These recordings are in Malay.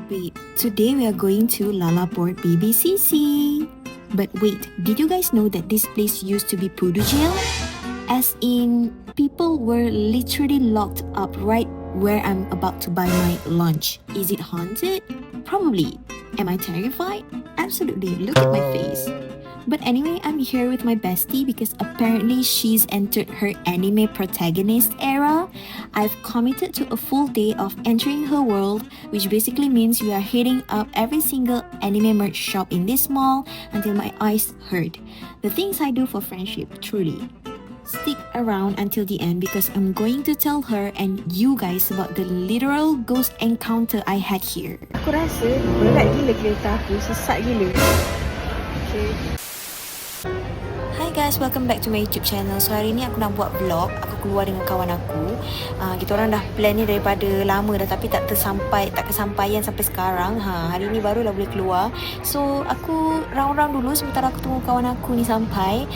Wait, today we are going to Lalaport BBCC. But wait, did you guys know that this place used to be Pudu jail? As in, people were literally locked up right where I'm about to buy my lunch. Is it haunted? Probably. Am I terrified? Absolutely. Look at my face. But anyway, I'm here with my bestie because apparently she's entered her anime protagonist era. I've committed to a full day of entering her world, which basically means we are hitting up every single anime merch shop in this mall until my eyes hurt. The things I do for friendship, truly. Stick around until the end because I'm going to tell her and you guys about the literal ghost encounter I had here. Aku rasa berat gila kereta aku, sesak gila. Okay. Hi guys, welcome back to my YouTube channel. So hari ni aku nak buat vlog. Aku keluar dengan kawan aku. Kita orang dah plan ni daripada lama dah tapi tak kesampaian sampai sekarang. Hari ni barulah boleh keluar. So aku round-round dulu sementara aku tunggu kawan aku ni sampai.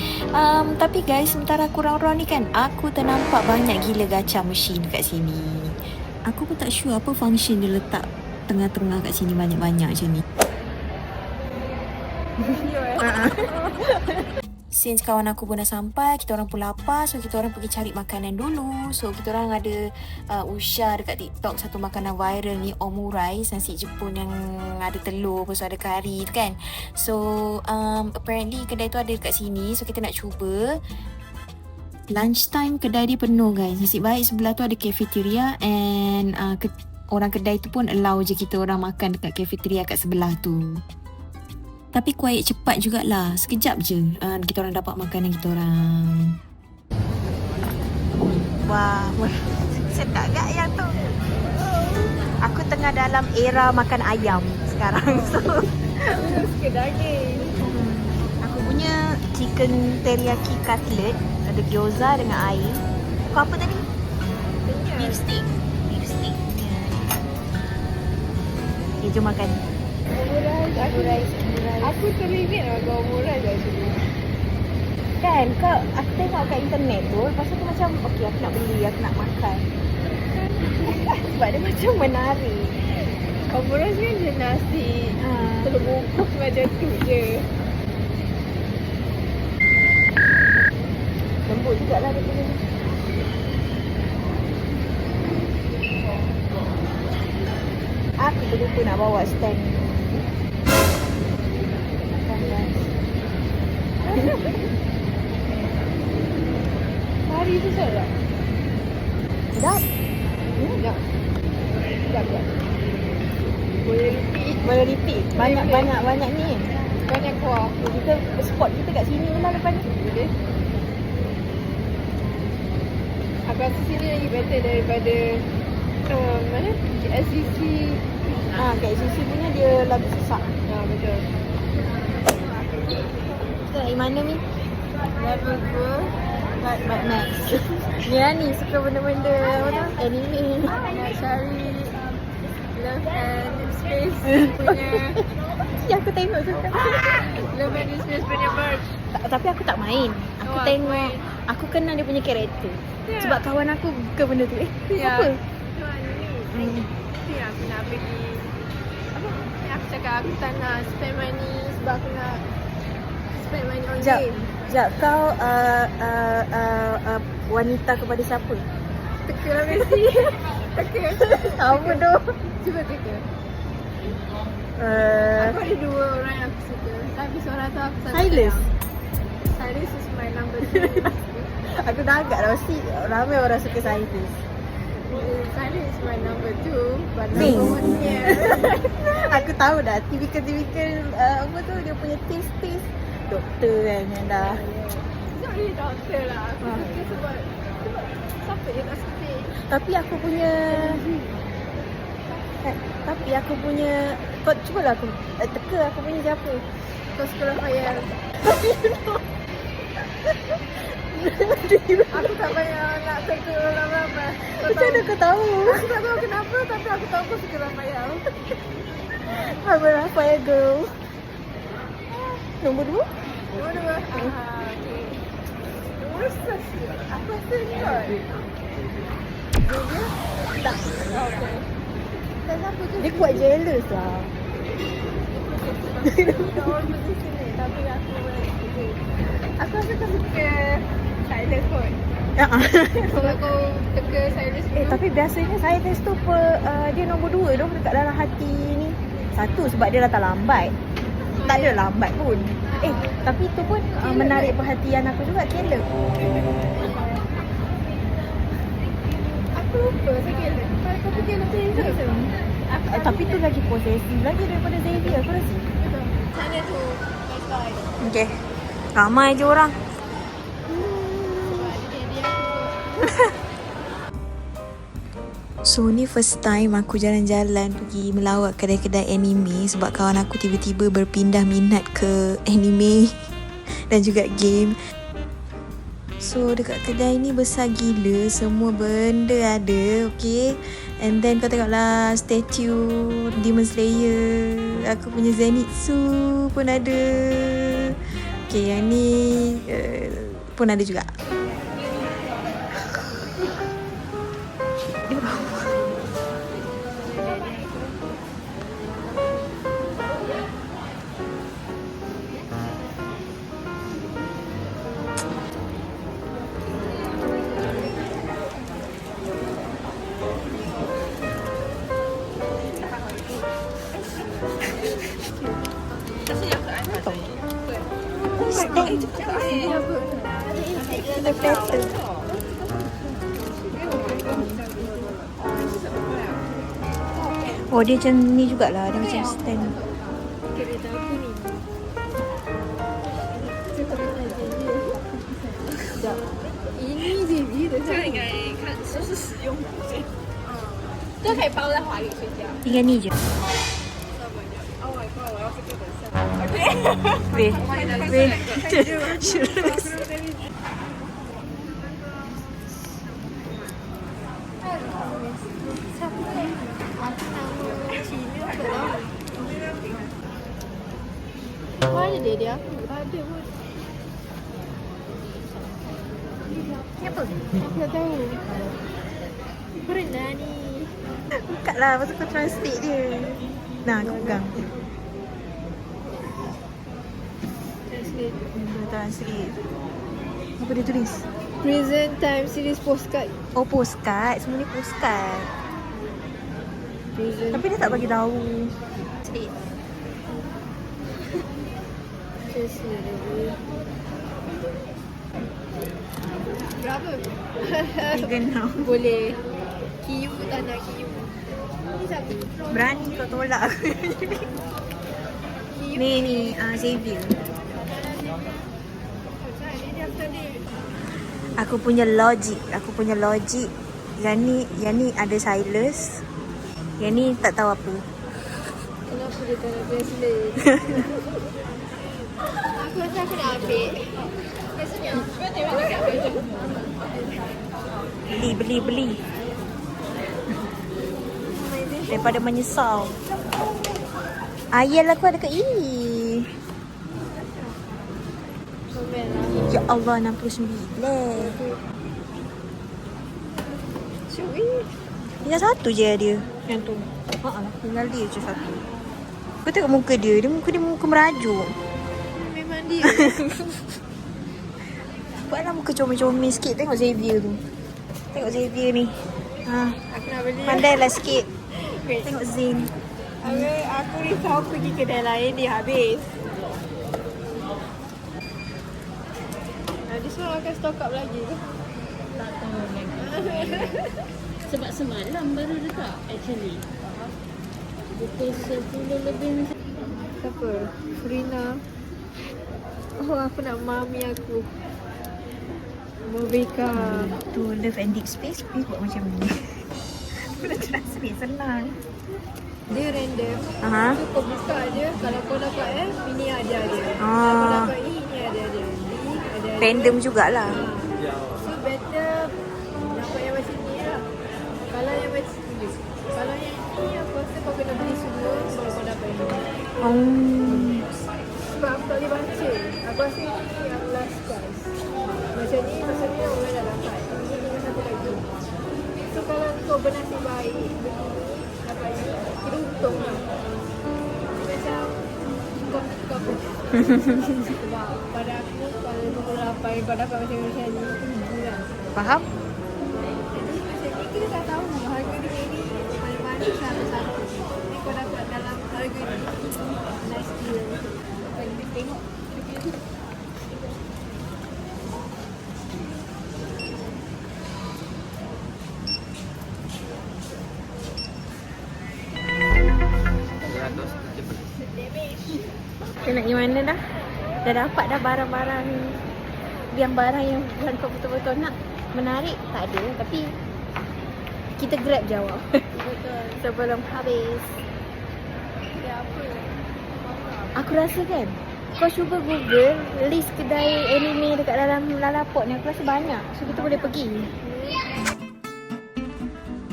Tapi guys, sementara aku round-round ni kan, aku ternampak banyak gila gacha machine kat sini. Aku pun tak sure apa function dia letak tengah-tengah kat sini banyak-banyak macam ni. Since kawan aku pun dah sampai, kita orang pun lapar, so kita orang pergi cari makanan dulu. So kita orang ada Usha dekat TikTok satu makanan viral ni, omurice, nasi Jepun yang ada telur, lepas tu ada kari tu kan. So apparently kedai tu ada dekat sini, so kita nak cuba. Lunchtime kedai dia penuh guys. Nasib baik sebelah tu ada cafeteria and orang kedai tu pun allow je kita orang makan dekat cafeteria kat sebelah tu. Tapi quiet cepat jugalah. Sekejap je kita orang dapat makanan kita orang. Wah, sedap gak yang tu. Aku tengah dalam era makan ayam sekarang. So sikit daging. Aku punya chicken teriyaki cutlet, ada gyoza dengan air. Kau apa tadi? Beef stick. Okay, jom makan. Aku teringin lah kau murah je sini. Kan, aku tengok kat internet tu, lepas tu aku macam, okey aku nak beli, aku nak makan. Sebab dia macam menarik. Kau murah kan je nasi telur bungkus macam tu je. Lembut jugalah dia punya. Aku terlupa nak bawa stand. Hari tu sedap. Sedap? Sedap. Sedap. Boleh repeat. Banyak ni. Banyak kuah. Kita spot kita kat sini lah lepas ni. Boleh. Aku rasa sini lagi better daripada mana? KSCC. KSCC punya dia lagu sesak. Betul. Kita nak mana ni? Level 2. Like Mad Max. Ni suka benda-benda apa tu? Anime. Nak cari Love and Space punya. Ya aku tengok tu. Love and Space punya merch. Tapi aku tak main. Aku tengok. main. Aku kenal dia punya karakter. Ya. Sebab kawan aku buka benda tu. Ya. Apa? Ni aku nak pergi. Apa? Aku cakap aku tak nak spend money sebab aku nak spend money on game. Sekejap, kau wanita kepada siapa? Teka lah Messi. Teka. Apa tu? Cuba teka. Aku ada dua orang yang aku suka. Tapi seorang tu aku tak Silas. Silas is my number 2. Aku dah agak dah mesti ramai orang suka Silas. Silas is my number 2. But Ming. number 1 dia. Aku tahu dah tipikal apa tu dia punya taste doktor kan yang dah. It's not really doctor lah. Aku suka sebab siapa je tak suka. Tapi aku punya kau cubalah aku teka aku punya siapa. Kau sekolah khayal. Aku tak payah nak teka orang ramai. Macam mana kau tahu? Aku tak tahu kenapa tapi aku tahu kau suka Raphael. I'm a Raphael girl. Nombor 2? Nombor 2. Okay. Nombor 1. Aku rasa ni kot. Tak. Okay. tak siapa ke? Dia kuat jealous lah. Orang positioning. Tapi aku aku rasa kau suka Silas kot. Kalau kau teka Silas dulu. Tapi biasanya saya test tu dia nombor 2 dong dekat dalam hati ni. Satu sebab dia datang lambat. Tak ada lambat pun. Tapi tu pun menarik perhatian aku juga, Caleb. Aku lupa saya Caleb. Kau fikir nak Caleb? Tapi tu lagi posesif lagi daripada Xavier aku rasa. Betul. Sana tu. Bye-bye. Okay. Ramai je orang. Sebab dia aku. So ni first time aku jalan-jalan pergi melawat kedai-kedai anime sebab kawan aku tiba-tiba berpindah minat ke anime dan juga game. So dekat kedai ni besar gila, semua benda ada, okay. And then kau tengoklah statue Demon Slayer, aku punya Zenitsu pun ada. Okay, yang ni pun ada juga. Oh, dia macam ni jugalah. Dia macam stand. Kereta aku ni. Sekejap. Ini Zizi的这个应该看是不是使用补件。这可以包在华语睡觉。 Tinggal ni je. Oh my god， 我要这个等下。Weh, weh. Mana dia? Ada pun. Siapa? Aku tak tahu. Pernah ni. Buka lah, lepas tu kau translate dia. Nah, aku pegang. Translate. Translate. Apa dia tulis? Prison Time Series Postcard. Oh, postcard. Semua ni postcard. Prison. Tapi dia tak bagi tahu. Translate. Berapa? 3.6. Boleh. Kiyu tak nak Kiyu. Ni siapa? Berani kau tolak aku. Kiyu. Ni Xavier. Aku punya logik. Yang ni ada Silas. Yang ni tak tahu apa. Kenapa dia tak nak bracelet? Aku rasa aku nak ambil. Biasanya aku tengok dekat baju. Beli. Daripada menyesal. Ayel aku ada kat ini. Comel lah. Ya Allah, 69. Cui. Tinggal satu je dia. Yang tu. Tinggal dia je satu. Kau tengok muka dia. Muka merajuk. Memang dia. Buatlah muka comel-comel sikit. Tengok Xavier tu. Tengok Xavier ni. Aku nak beli. Pandailah sikit. Wait. Tengok Zain. Aku risau pergi kedai lain dia habis. Dia semua akan stock up lagi ke? Tak tahu lagi. Sebab semalam baru dekat actually. Pukul 10 lebih. Siapa? Frina. Oh, aku nak mami aku. Mubika. Tu Love and Deep Space. Please buat macam ni. Aku dah translate senang. Dia random. Aha. So kau buka je. Kalau kau dapat F, ini ada dia. Kalau kau Ah. dapat E, ini ada dia. D ada dia. Random jugalah. So better dapat yang macam ni lah. Kalau yang macam ni, kalau yang ni aku rasa kau kena beli semua baru kau dapat ini. Sebab aku tak boleh baca. Aku rasa ini yang last price. Macam ni maksudnya orang dah dapat. Ini tinggal satu lagi. So kalau kau bernasib baik beli ni, dapat Kira untung lah. Macam kau sebab pada aku kalau pukul 8 kau dapat macam ni bulan. Faham? Jadi macam ni kita tak tahu harga dia ni mana-mana satu-satu. Ni kau dapat dalam harga ni. Nice deal. Kalau kita tengok review tu. Kita nak pergi mana dah? Dah dapat dah barang-barang yang kau betul-betul nak. Menarik tak ada, tapi kita grab jawab. Betul. Sebelum habis. Ya apa? Aku rasa kan, kau cuba Google list kedai anime dekat dalam Lalaport ni, aku rasa banyak. So kita boleh pergi.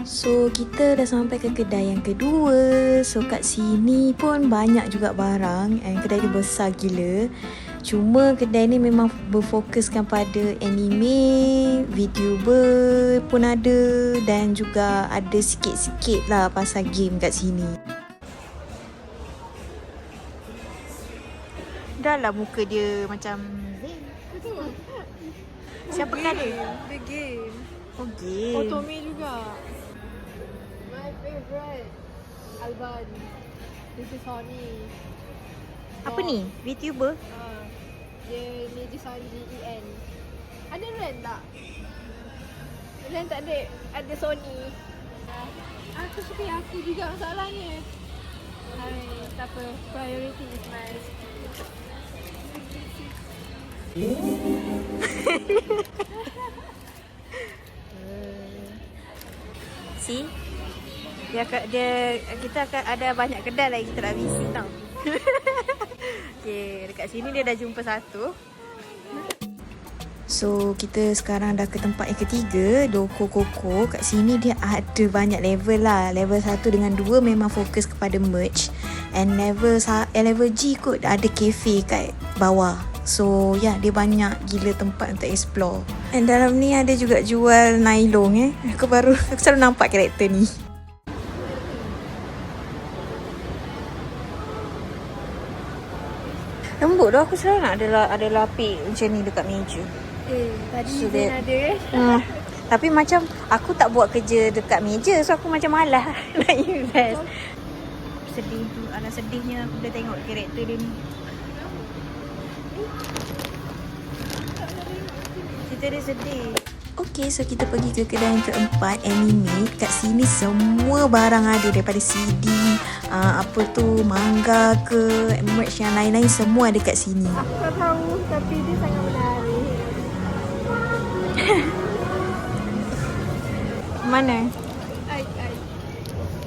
So kita dah sampai ke kedai yang kedua. So kat sini pun banyak juga barang. And kedai ni besar gila. Cuma kedai ni memang berfokuskan pada anime, VTuber pun ada. Dan juga ada sikit-sikit lah pasal game kat sini. Dah lah muka dia macam Betul. siapa kan dia? The game. Oh game. Otome juga. My favorite. Alban. This is Honey. Apa ni? VTuber? Dia ni Sanji EN. Ada Ren tak? Ren tak ada. Ada Sony. Aku suka yang aku juga masalahnya. Hai, tak apa. Priority is nice. See? Kita akan ada banyak kedai lagi kita nak visit tau. Okay, dekat sini dia dah jumpa satu. So, kita sekarang dah ke tempat yang ketiga, Doko Koko. Kat sini dia ada banyak level lah. Level 1 dengan 2 memang fokus kepada merch. And level G kot ada cafe kat bawah. So, dia banyak gila tempat untuk explore. And dalam ni ada juga jual nylon Aku selalu nampak karakter ni. Lembut dah, aku selalu nak ada lapik macam ni dekat meja. Tadi So Zen ada Tapi macam aku tak buat kerja dekat meja, so aku macam malas nak invest. Sedih tu, alah sedihnya aku dah tengok karakter dia ni. Cerita dia sedih. Okay, so kita pergi ke kedai yang keempat, anime. Kat sini semua barang ada, daripada CD, manga ke, merch yang lain-lain semua ada kat sini. Aku tak tahu, tapi dia sangat menarik. Mana? Ai.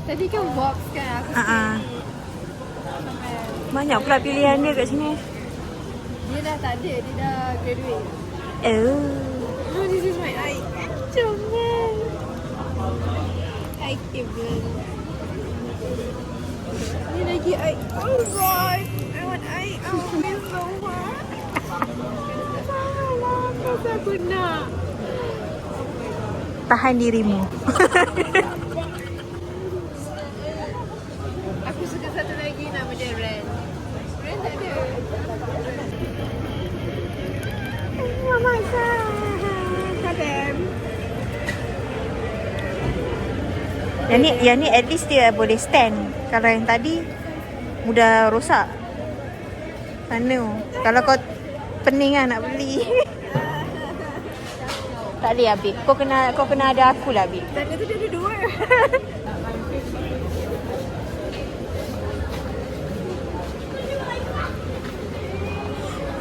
Tadi kan box kan aku Ah. sampai Banyak pula pilihan dia kat sini. dia dah tak ada, dia dah graduate. No, this is my eye. Comel. Eye cable. Ni lagi eye. Oh god. I want eye. I want this so much. Salah, kau aku nak. Tahan dirimu. Aku suka satu lagi nama dia Ren. Ren tak ada. Mama Kadem. Yang ni at least dia boleh stand. Kalau yang tadi mudah rosak. Mana? Kalau kau pening lah nak beli. Tak boleh Abik. Kau kena ada aku lah Abik. Dan itu dia ada dua.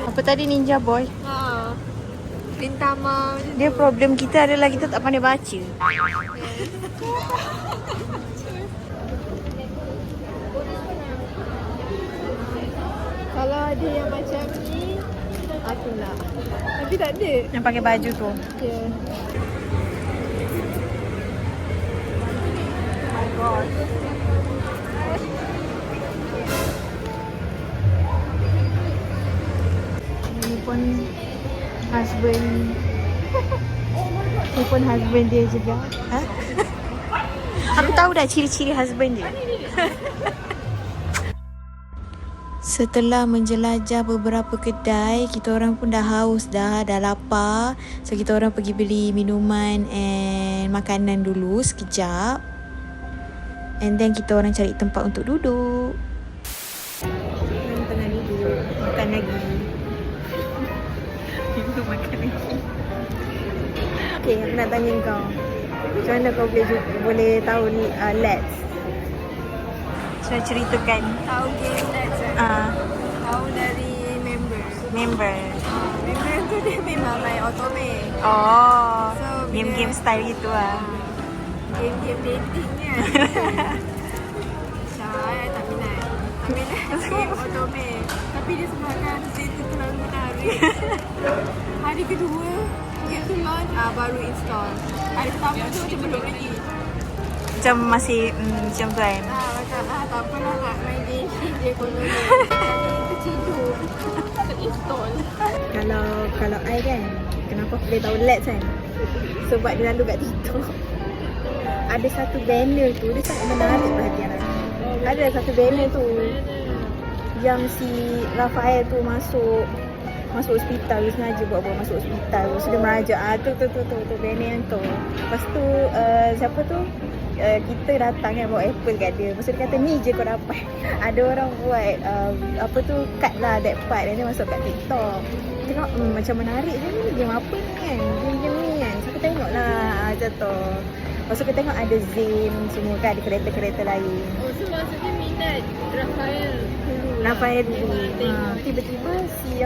Apa tadi Ninja Boy? Rintama. Dia problem kita adalah kita tak pandai baca. Kalau ada yang macam ni, aku nak. Tapi tak ada. Yang pakai baju tu. Yeah. Oh my god. Ini pun husband. Ini pun husband dia juga. Ha? Aku tahu dah ciri-ciri husband dia. Setelah menjelajah beberapa kedai, kita orang pun dah haus dah lapar. So kita orang pergi beli minuman and makanan dulu sekejap. And then kita orang cari tempat untuk duduk. Tengah duduk, makan lagi. Duduk makan lagi. Okay, aku nak tanya kau. Macam mana kau boleh tahu Let's? Saya ceritakan. Tahu game Let's tahu dari member. Member Member tu dia memang main otome. Oh, So, game-game style gitu lah. Game-game datingnya. Saya tak minat. Tak minat game otome. Tapi dia sebabkan scene tu terlalu menarik. Hari kedua game tu launch, baru install. Hari pertama tu macam belum lagi. Macam masih macam tu kan. Macam tak apalah nak main game dia konon. Tertidur. Terinstall. Kalau I kan, kenapa aku boleh tahu Let's kan? Sebab dia lalu kat TikTok. Ada satu banner tu, dia sangat menarik perhatian aku. Ada satu banner tu yang si Rafael tu masuk hospital, dia sengaja buat masuk hospital. So dia merajuk, tu banner yang tu. Lepas tu siapa tu? Kita datang kan bawa apple kat dia. Lepas tu dia kata ni je kau dapat. Ada orang buat cut lah that part dan dia masuk kat TikTok. Tengok macam menarik je ni. Game apa ni kan? Game ni kan. So aku tengok lah macam tu. Lepas tu kita tengok ada Zayn semua kan, ada kereta-kereta lain. Oh, so maksudnya minat Rafael dulu. Rafael dulu. Tiba-tiba si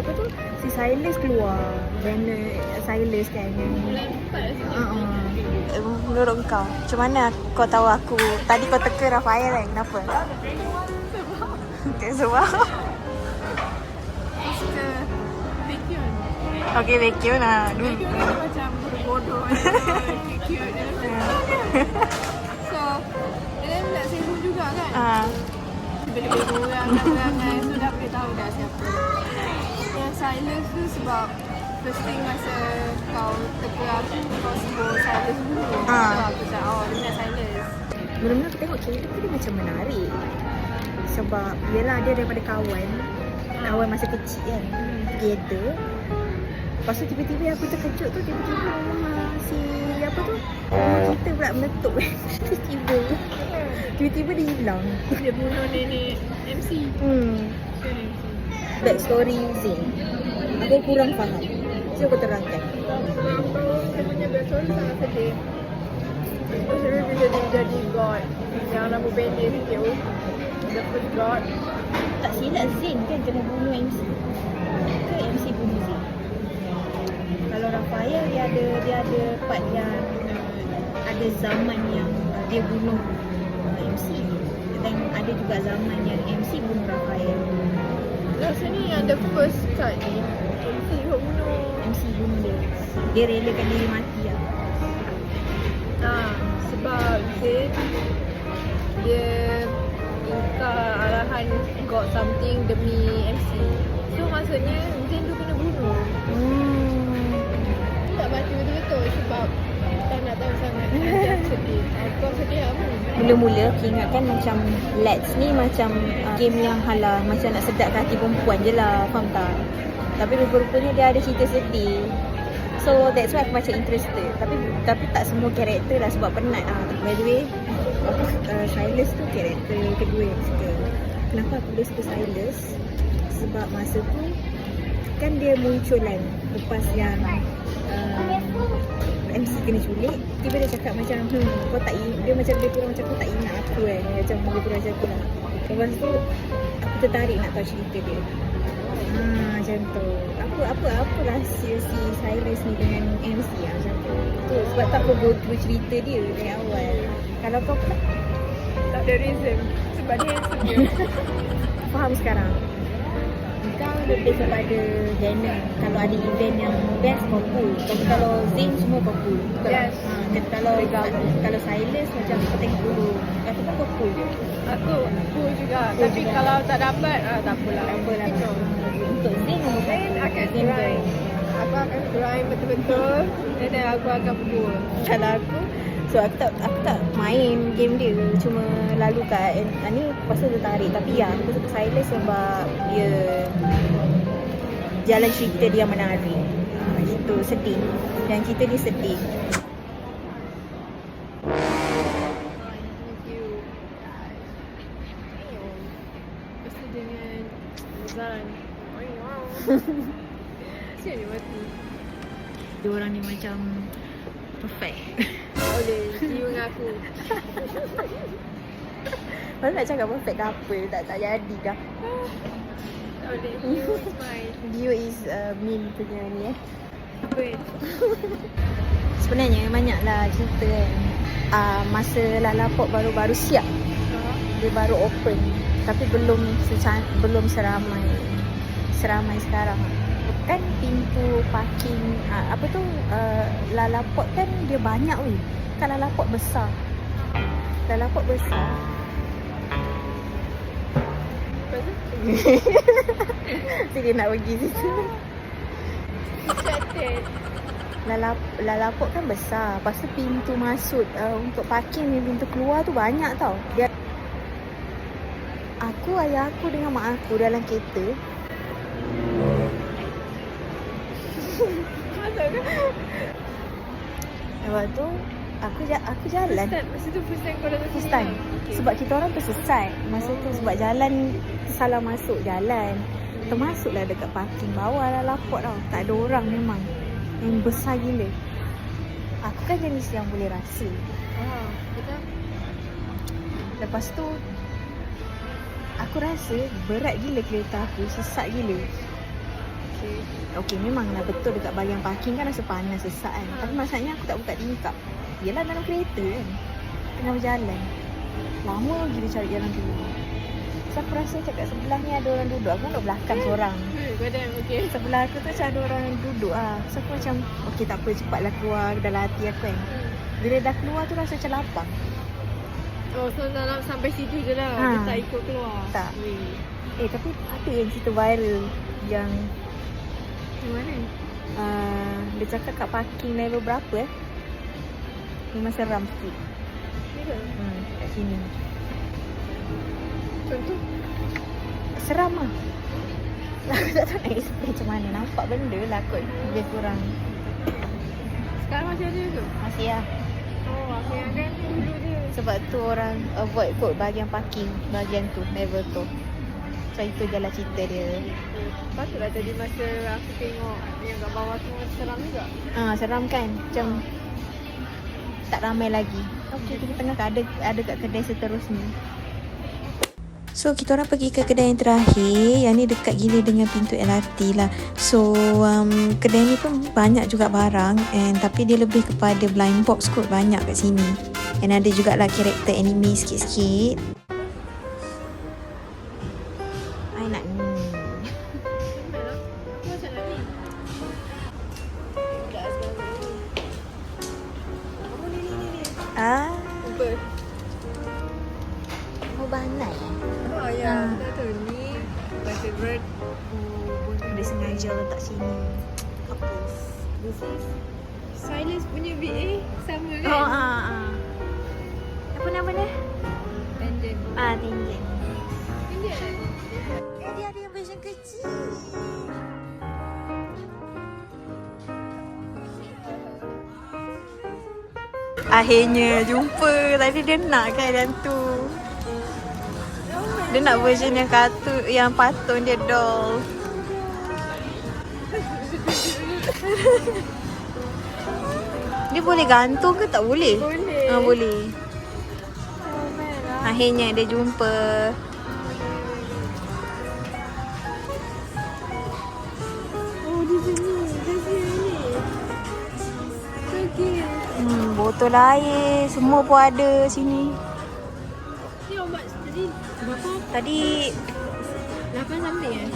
Silas keluar. Banner Silas kan. Menurut kau, macam mana kau tahu aku tadi kau teka Rafael kan? Kenapa? Sebab Suka vacuum. okay, vacuum lah dulu. Vacuum macam bodoh. Cute je. So, and then nak sibuk juga kan. Beli-beli orang kan. So dah boleh tahu dah siapa. Yang Silas tu sebab first thing masa kau teka aku, kau sebut Silas dulu. So aku cakap, dia minat Silas. Mula-mula aku tengok cerita tu dia macam menarik. Sebab yelah dia daripada kawan masa kecil kan, together. Lepas tu tiba-tiba aku terkejut tu, tiba-tiba rumah si rumah kita pula meletup. Tiba-tiba dia hilang. Dia bunuh nenek MC. Backstory Zayn aku kurang faham. So aku terangkan. Dia punya backstory sangat sedih. Especially bila dia jadi God. Yang nama pendek sikit tu. The first God. Tak silap Zayn kan kena bunuh MC. Ke MC bunuh Zayn? Kalau Rafael dia ada part yang ada zaman yang dia bunuh MC. Dan ada juga zaman yang MC bunuh Rafael. Rasanya yang the first cut ni MC bunuh dia. Dia relakan diri mati lah. Sebab Zayn dia ingkar arahan God something demi MC. So maksudnya Zayn tu kena bunuh. Tak mati betul-betul sebab tak nak tahu sangat. Sedih. Kau sedih apa? Mula-mula aku ingatkan macam Let's ni macam game yang halah, macam nak sedapkan hati perempuan je lah, faham tak? Tapi rupa-rupanya dia ada cerita sedih. So that's why aku macam interested. Tapi tak semua karakter lah sebab penat lah. By the way, Silas tu karakter kedua yang suka. Kenapa aku boleh suka Silas? Sebab masa tu kan dia muncul kan lepas yang MC kena culik. Tiba dia cakap macam kau tak dia macam dia kurang macam kau tak ingat aku kan. Macam dia kurang macam tu lah. Lepas tu aku tertarik nak tahu cerita dia. Macam tu. Apa rahsia si Silas ni dengan MC lah macam tu. Sebab tak aku go through cerita dia dari awal. Kalau kau pula Tak ada reason. Sebab dia handsome je. faham sekarang. Kau lebih kepada Dana. Kalau ada event yang best kau cool. Tapi kalau Zayn semua kau cool. Yes. Kalau Silas macam kau tengok dulu. Kata kan kau cool je. Aku cool juga. Tapi juga. kalau tak dapat, tak apalah. Tak apalah. Untuk Zayn Zayn akan grind. Aku akan grind betul-betul. Dan aku akan cool. Kalau aku So aku tak main game dia. Cuma lalu kat ni pasal tertarik. Tapi ya aku suka Silence sebab dia jalan cerita dia menarik. Itu sedih. Dan cerita dia sedih. Lepas tu dengan Zan. Siapa ni mati? Dia orang ni macam perfect. Boleh, you dengan aku. Baru nak cakap perfect ke apa. Tak jadi dah. Boleh, you is mine. Dio is Min punya ni Wait. Sebenarnya banyaklah cerita kan. Masa Lalaport baru-baru siap. Dia baru open. Tapi belum seramai sekarang. Kan pintu parking Lalaport kan dia banyak weh. Kan Lalaport besar. So dia nak pergi situ. Distracted. Lalaport kan besar. Lepas tu pintu masuk untuk parking ni, pintu keluar tu banyak tau. Ayah aku dengan mak aku dalam kereta. Masuk ke? Lepas tu aku jalan. Masa tu first time kau datang sini. First time. Sebab kita orang tersesat masa tu sebab jalan salah masuk jalan. Termasuklah dekat parking bawah Lalaport tau. Tak ada orang memang. Yang besar gila. Aku kan jenis yang boleh rasa. Betul. Lepas tu aku rasa berat gila kereta aku, sesak gila. Okey, memanglah betul dekat bahagian parking kan rasa panas, sesak kan. Tapi masalahnya aku tak buka tingkap. Yelah dalam kereta kan. Tengah berjalan. Lama gila cari jalan dulu. So aku rasa kat sebelah ni ada orang duduk. Aku duduk belakang seorang. Badan okey. Sebelah aku tu macam ada orang duduk So aku macam okey tak apa, cepatlah keluar dalam hati aku kan. Bila dah keluar tu rasa macam lapang. Oh, so dalam sampai situ je lah. Dia tak ikut keluar. Tak. Weh. Tapi ada yang cerita viral yang Di mana? dia cakap kat parking level berapa memang seram sikit. Ni ke? Kat sini. Contoh? Seram lah. Aku tak tahu nak explain macam mana. Nampak benda lah kot. Lebih kurang. Sekarang masih ada ke? Masih lah. Oh, aku yang kan dulu dia. Sebab tu orang avoid kot bahagian parking. Bahagian tu, level tu. So itu je lah cerita dia. Patutlah tadi masa aku tengok yang kat bawah tu seram juga. Seram kan? Macam tak ramai lagi. Okay, kita tengah ada kat kedai seterusnya. So kita orang pergi ke kedai yang terakhir. Yang ni dekat gila dengan pintu LRT lah. So kedai ni pun banyak juga barang tapi dia lebih kepada blind box kot. Banyak kat sini. And ada jugalah karakter anime sikit-sikit. I nak ni. Apa? Mau banai Oh ya, betul tu ni my favorite. Dia sengaja letak sini. Hapus. This is Silence punya BA sama kan? Apa nama dia? Tangent. Tangent. Dia Dia ada yang version kecil. Akhirnya jumpa. Tadi dia nak kan yang tu. Dia nak version yang kartun, yang patung dia doll. Dia boleh gantung ke tak boleh? Boleh. Boleh. Oh, merah. Akhirnya dia jumpa. Oh, di sini. Di sini. So cute. Botol air semua pun ada sini. Ni obat tadi berapa? Tadi 8 something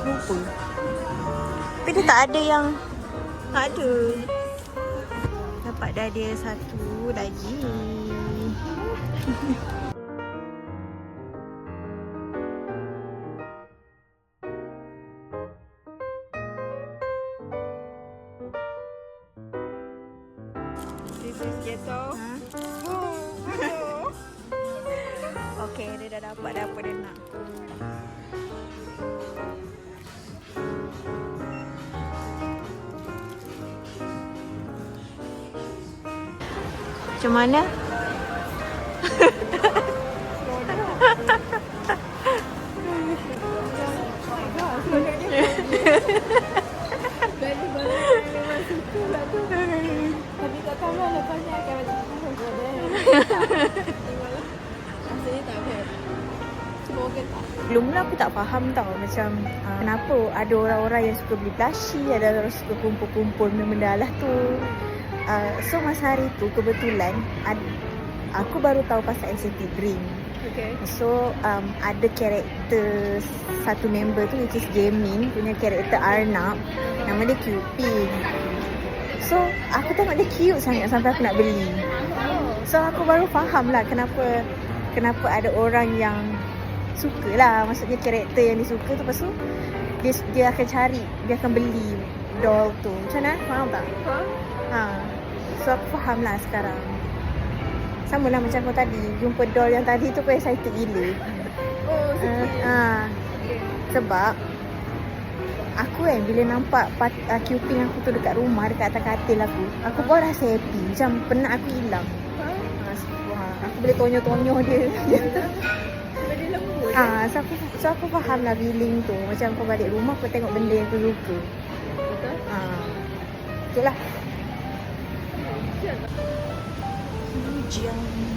lupa. Tapi dia tak ada yang ada. Dapat dah dia satu lagi. This Jatuh. Okay, dia dah dapat dah apa dia nak. Macam mana? Dari barang memang suka lah tu. Tapi tak tahu lah lepasnya akan macam mana. Rasanya tak bad. Semoga tak. Belum mula aku tak faham tau macam kenapa ada orang-orang yang suka beli blushy, ada orang suka kumpul-kumpul benda-benda lah tu. So masa hari tu kebetulan aku baru tahu pasal NCT Dream. Okay. So ada karakter satu member tu which is Jaemin punya karakter Arnab, nama dia Cupid. So aku tengok dia cute sangat sampai aku nak beli. So aku baru faham lah kenapa ada orang yang suka lah, maksudnya karakter yang dia suka tu, lepas tu dia akan cari, dia akan beli doll tu. Macam mana? Faham tak? So aku faham lah sekarang. Sama lah macam kau tadi, jumpa doll yang tadi tu kau excited gila. Oh, Sebab aku kan bila nampak Cupid aku tu dekat rumah, dekat atas katil aku pun rasa happy. Macam penat aku hilang. Aku boleh tonyo-tonyo dia. Benda lembut. So aku faham lah feeling tu. Macam kau balik rumah kau tengok benda yang kau suka. Betul? Itulah. Hujan ni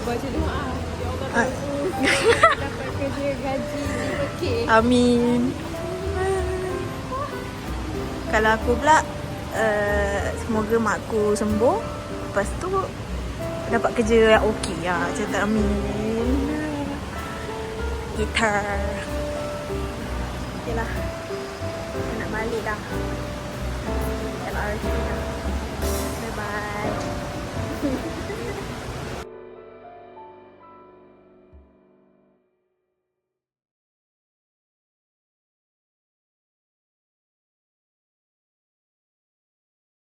baca doa. Ya Allah bagus. Dapat kerja gaji okey. Amin. Kalau aku pula semoga makku sembuh, lepas tu dapat kerja yang okey lah. Cakap amin. Gitar. Okeylah. Nak balik dah. LRT dah. Bye bye.